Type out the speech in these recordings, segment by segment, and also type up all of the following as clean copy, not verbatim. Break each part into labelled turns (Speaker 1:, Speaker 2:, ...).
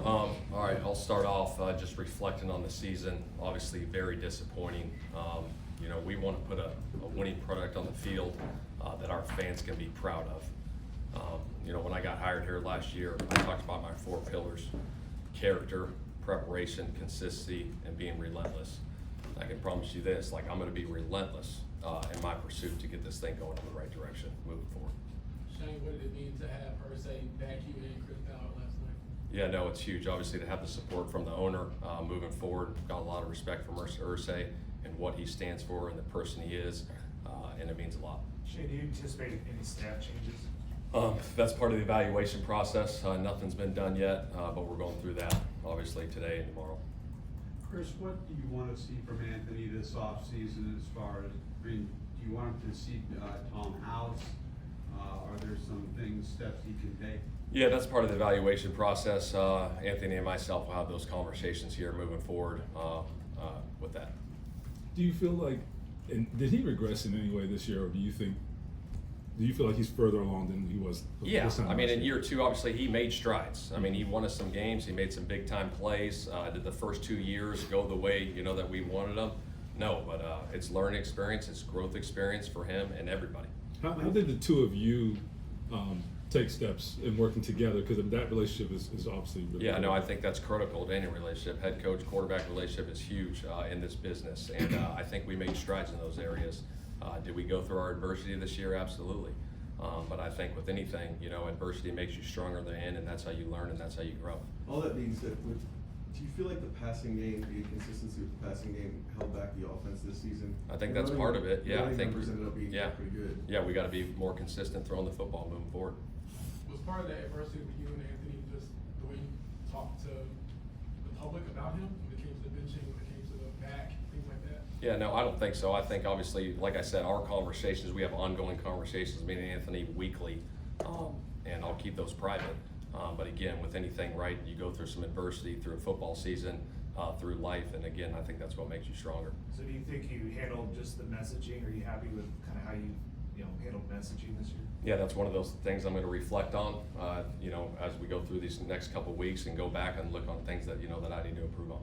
Speaker 1: All right, I'll start off just reflecting on the season. Obviously, very disappointing. We want to put a winning product on the field that our fans can be proud of. When I got hired here last year, I talked about my 4 pillars: character, preparation, consistency, and being relentless. I can promise you this, I'm going to be relentless in my pursuit to get this thing going in the right direction moving forward.
Speaker 2: Shane, what did it mean to have Irsay back you and Chris Ballard last night?
Speaker 1: Yeah, no, it's huge. Obviously, to have the support from the owner moving forward. Got a lot of respect from Irsay and what he stands for and the person he is, and it means a lot.
Speaker 3: Shane, do you anticipate any staff changes?
Speaker 1: That's part of the evaluation process. Nothing's been done yet, but we're going through that, obviously, today and tomorrow.
Speaker 4: Chris, what do you want to see from Anthony this offseason as far as, do you want him to see Tom House? Are there some steps he can take?
Speaker 1: Yeah, that's part of the evaluation process. Anthony and myself will have those conversations here moving forward with that.
Speaker 5: Do you feel like, and did he regress in any way this year, or do you feel like he's further along than he was?
Speaker 1: Yeah, in year 2, obviously he made strides. He won us some games. He made some big time plays. Did the first 2 years go the way that we wanted them? No, but it's learning experience, it's growth experience for him and everybody.
Speaker 5: How did the two of you take steps in working together? Because that relationship is obviously really
Speaker 1: yeah, no, I think that's critical to any relationship. Head coach, quarterback relationship is huge in this business, and I think we made strides in those areas. Did we go through our adversity this year? Absolutely. But I think with anything, adversity makes you stronger than the end, and that's how you learn and that's how you grow.
Speaker 6: All that being said, do you feel like the passing game, the inconsistency with the passing game held back the offense this season?
Speaker 1: I think that's part of it. Yeah, I think
Speaker 6: ended up being pretty good.
Speaker 1: Yeah, we got to be more consistent throwing the football moving forward.
Speaker 2: Was part of that adversity with you and Anthony just the way you talked to the public about him when it came to the benching, when it came to the back, things like that?
Speaker 1: Yeah, no, I don't think so. I think obviously, like I said, our conversations, we have ongoing conversations, me and Anthony weekly, and I'll keep those private. But again, with anything, right, you go through some adversity through a football season, through life, and again, I think that's what makes you stronger.
Speaker 3: So do you think you handled just the messaging? Are you happy with kind of how you handled messaging this year?
Speaker 1: Yeah, that's one of those things I'm going to reflect on, as we go through these next couple of weeks and go back and look on things that, that I need to improve on.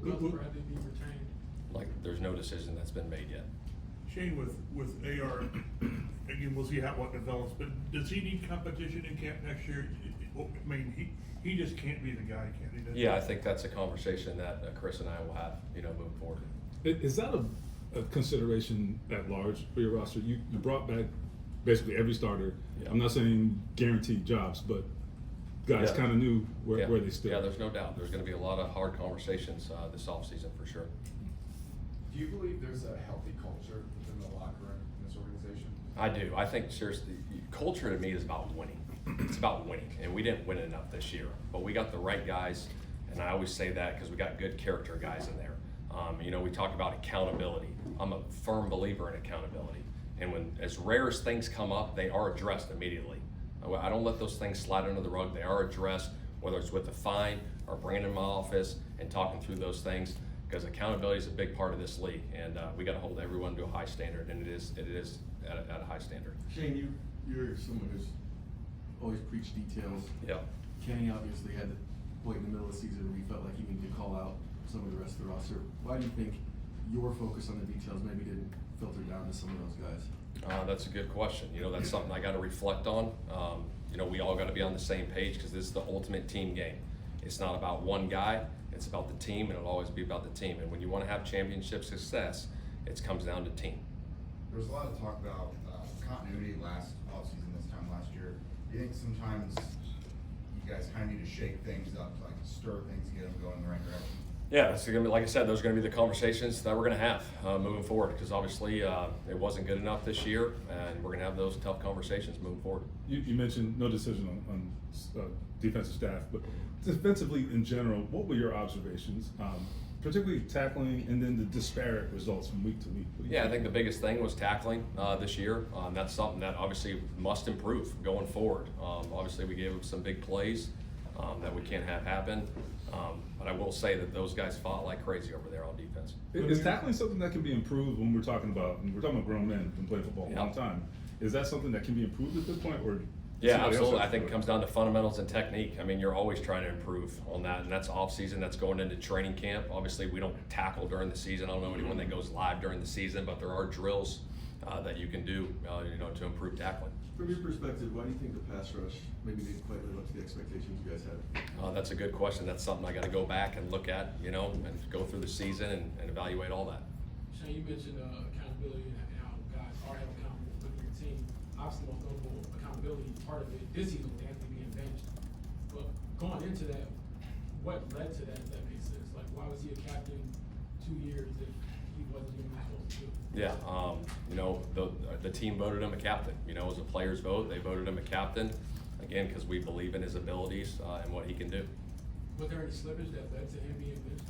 Speaker 2: Will Gus Bradley be retained?
Speaker 1: There's no decision that's been made yet.
Speaker 7: Shane, with AR, again, we'll see how what develops, but does he need competition in camp next year? He just can't be the guy, can't he?
Speaker 1: Yeah, I think that's a conversation that Chris and I will have, moving forward.
Speaker 5: Is that a consideration at large for your roster? You brought back basically every starter. Yeah. I'm not saying guaranteed jobs, but guys kind of knew where they stood.
Speaker 1: Yeah, there's no doubt. There's going to be a lot of hard conversations this offseason for sure.
Speaker 8: Do you believe there's a healthy culture within the locker room in this organization?
Speaker 1: I do. I think seriously, culture to me is about winning. It's about winning, and we didn't win enough this year, but we got the right guys, and I always say that because we got good character guys in there. We talk about accountability. I'm a firm believer in accountability, and when as rare as things come up, they are addressed immediately. I don't let those things slide under the rug. They are addressed, whether it's with a fine or bringing them in my office and talking through those things, because accountability is a big part of this league, and we got to hold everyone to a high standard, and it is at a high standard.
Speaker 6: Shane, you're someone who's always preached details.
Speaker 1: Yeah.
Speaker 6: Kenny obviously had the point in the middle of the season where he felt like he needed to call out some of the rest of the roster. Why do you think your focus on the details maybe didn't filter down to some of those guys?
Speaker 1: That's a good question. That's something I got to reflect on. We all got to be on the same page because this is the ultimate team game. It's not about one guy. It's about the team, and it'll always be about the team. And when you want to have championship success, it comes down to team.
Speaker 8: There was a lot of talk about continuity last offseason, this time last year. Do you think sometimes you guys kind of need to shake things up, like stir things, get them going in the right direction?
Speaker 1: Yeah, it's going to be, like I said, those are going to be the conversations that we're going to have moving forward, because obviously it wasn't good enough this year, and we're going to have those tough conversations moving forward.
Speaker 5: You mentioned no decision on defensive staff, but defensively in general, what were your observations, particularly tackling and then the disparate results from week to week?
Speaker 1: Yeah, I think the biggest thing was tackling this year. That's something that obviously must improve going forward. Obviously, we gave them some big plays that we can't have happen. But I will say that those guys fought like crazy over there on defense.
Speaker 5: Is tackling something that can be improved when we're talking about grown men who've been playing football a long time? Is that something that can be improved at this point, or
Speaker 1: Yeah,
Speaker 5: Somebody else
Speaker 1: absolutely.
Speaker 5: has
Speaker 1: I think
Speaker 5: to
Speaker 1: it
Speaker 5: do
Speaker 1: comes down to fundamentals and technique. I mean, you're always trying to improve on that, and that's off season. That's going into training camp. Obviously, we don't tackle during the season. I don't know anyone that goes live during the season, but there are drills that you can do, to improve tackling.
Speaker 6: From your perspective, why do you think the pass rush maybe didn't quite live up to the expectations you guys had?
Speaker 1: That's a good question. That's something I got to go back and look at, and go through the season and evaluate all that.
Speaker 2: Shane, you mentioned accountability and how guys are held accountable with your team. Obviously, most notable accountability part of it this season with Anthony being benched. But going into that, what led to that, if that makes sense? Like, why was he a captain 2 years if he wasn't doing what he was supposed to do?
Speaker 1: Yeah, the team voted him a captain. It was a player's vote. They voted him a captain, again, because we believe in his abilities and what he can do.
Speaker 2: Was there any slippage that led to him being benched?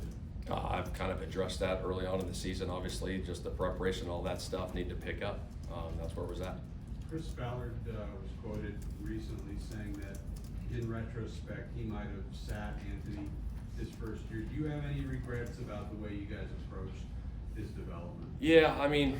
Speaker 1: I've kind of addressed that early on in the season. Obviously, just the preparation, all that stuff need to pick up. That's where it was at.
Speaker 4: Chris Ballard was quoted recently saying that in retrospect, he might have sat Anthony his first year. Do you have any regrets about the way you guys approached his development?
Speaker 1: Yeah, I mean,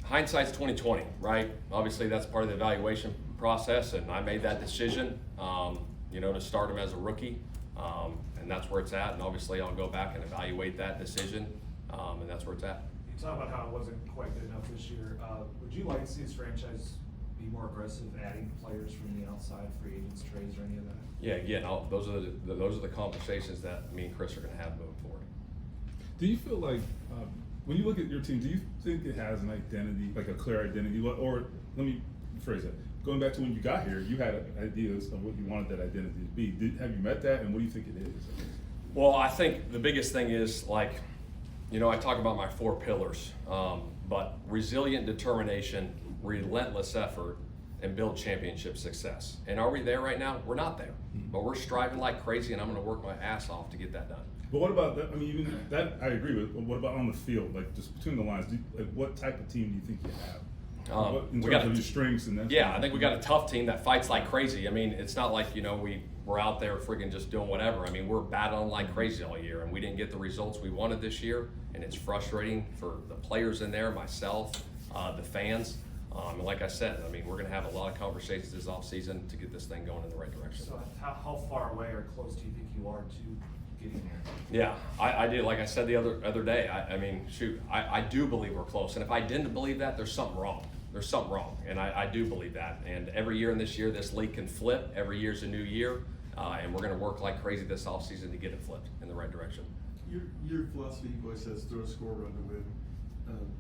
Speaker 1: hindsight's 20/20, right? Obviously, that's part of the evaluation process, and I made that decision, to start him as a rookie, and that's where it's at. And obviously, I'll go back and evaluate that decision, and that's where it's at.
Speaker 3: You talk about how it wasn't quite good enough this year. Would you like to see this franchise be more aggressive, adding players from the outside, free agents, trades, or any of that?
Speaker 1: Yeah, again, those are the conversations that me and Chris are going to have moving forward.
Speaker 5: Do you feel like, when you look at your team, do you think it has an identity, like a clear identity? Or let me rephrase that. Going back to when you got here, you had ideas of what you wanted that identity to be. Have you met that, and what do you think it is?
Speaker 1: Well, I think the biggest thing is, I talk about my 4 pillars, but resilient determination, relentless effort, and build championship success. And are we there right now? We're not there, but we're striving like crazy, and I'm going to work my ass off to get that done.
Speaker 5: But what about that? I mean, even that I agree with. But what about on the field? Like, just between the lines, what type of team do you think you have? In terms of your strengths and that?
Speaker 1: Yeah, I think we got a tough team that fights like crazy. I mean, it's not like, we're out there freaking just doing whatever. I mean, we're battling like crazy all year, and we didn't get the results we wanted this year, and it's frustrating for the players in there, myself, the fans. And like I said, I mean, we're going to have a lot of conversations this offseason to get this thing going in the right direction.
Speaker 3: So how far away or close do you think you are to getting there?
Speaker 1: Yeah, I did. Like I said the other day, I do believe we're close. And if I didn't believe that, there's something wrong. There's something wrong, and I do believe that. And every year in this year, this league can flip. Every year's a new year, and we're going to work like crazy this offseason to get it flipped in the right direction.
Speaker 6: Your philosophy always says throw a score run to win.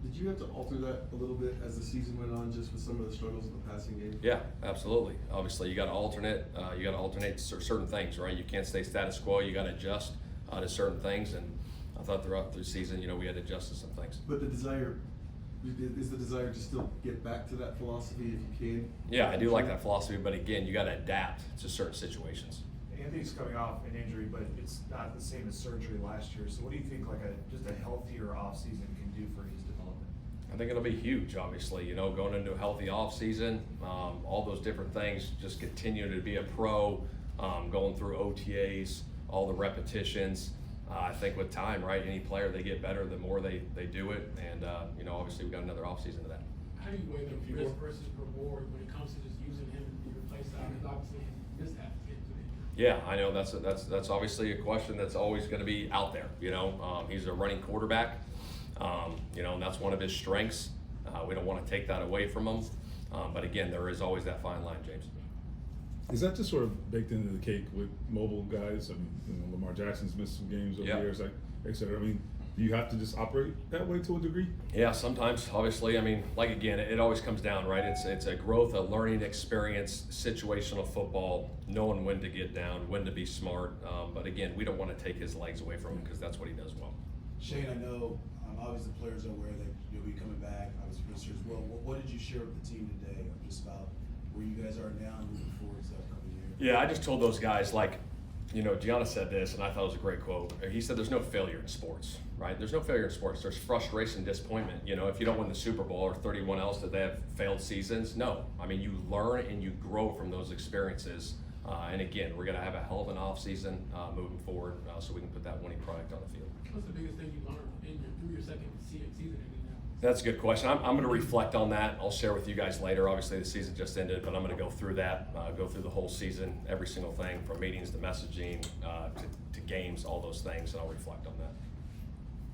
Speaker 6: Did you have to alter that a little bit as the season went on, just with some of the struggles of the passing game?
Speaker 1: Yeah, absolutely. Obviously, you got to alternate. You got to alternate certain things, right? You can't stay status quo. You got to adjust to certain things. And I thought throughout the season, we had to adjust to some things.
Speaker 6: But the desire to still get back to that philosophy if you can?
Speaker 1: Yeah, I do like that philosophy, but again, you got to adapt to certain situations.
Speaker 3: Anthony's coming off an injury, but it's not the same as surgery last year. So what do you think just a healthier offseason can do for his development?
Speaker 1: I think it'll be huge, obviously, going into a healthy offseason, all those different things, just continuing to be a pro, going through OTAs, all the repetitions. I think with time, right, any player, they get better the more they do it. And, obviously, we've got another offseason to that.
Speaker 2: How do you weigh the risk versus reward when it comes to just using him to be replaced out? Because obviously he missed that to get to the injury.
Speaker 1: Yeah, I know that's obviously a question that's always going to be out there. He's a running quarterback. And that's one of his strengths. We don't want to take that away from him. But again, there is always that fine line, James.
Speaker 5: Is that just sort of baked into the cake with mobile guys? I mean, Lamar Jackson's missed some games over the years, et cetera. I mean, do you have to just operate that way to a degree?
Speaker 1: Yeah, sometimes, obviously. I mean, again, it always comes down, right? It's a growth, a learning experience, situational football, knowing when to get down, when to be smart. But again, we don't want to take his legs away from him because that's what he does well.
Speaker 9: Shane, I know obviously the players are aware that you'll be coming back, obviously Mr. as well. What did you share with the team today just about where you guys are now and moving forward to the upcoming year?
Speaker 1: Yeah, I just told those guys, Gianna said this, and I thought it was a great quote. He said, there's no failure in sports, right? There's no failure in sports. There's frustration, disappointment. If you don't win the Super Bowl or 31 else that they have failed seasons, no. I mean, you learn and you grow from those experiences. And again, we're going to have a hell of an offseason moving forward so we can put that winning product on the field.
Speaker 2: What's the biggest thing you learned through your second season in Indianapolis?
Speaker 1: That's a good question. I'm going to reflect on that. I'll share with you guys later. Obviously, the season just ended, but I'm going to go through that, go through the whole season, every single thing from meetings to messaging to games, all those things, and I'll reflect on that.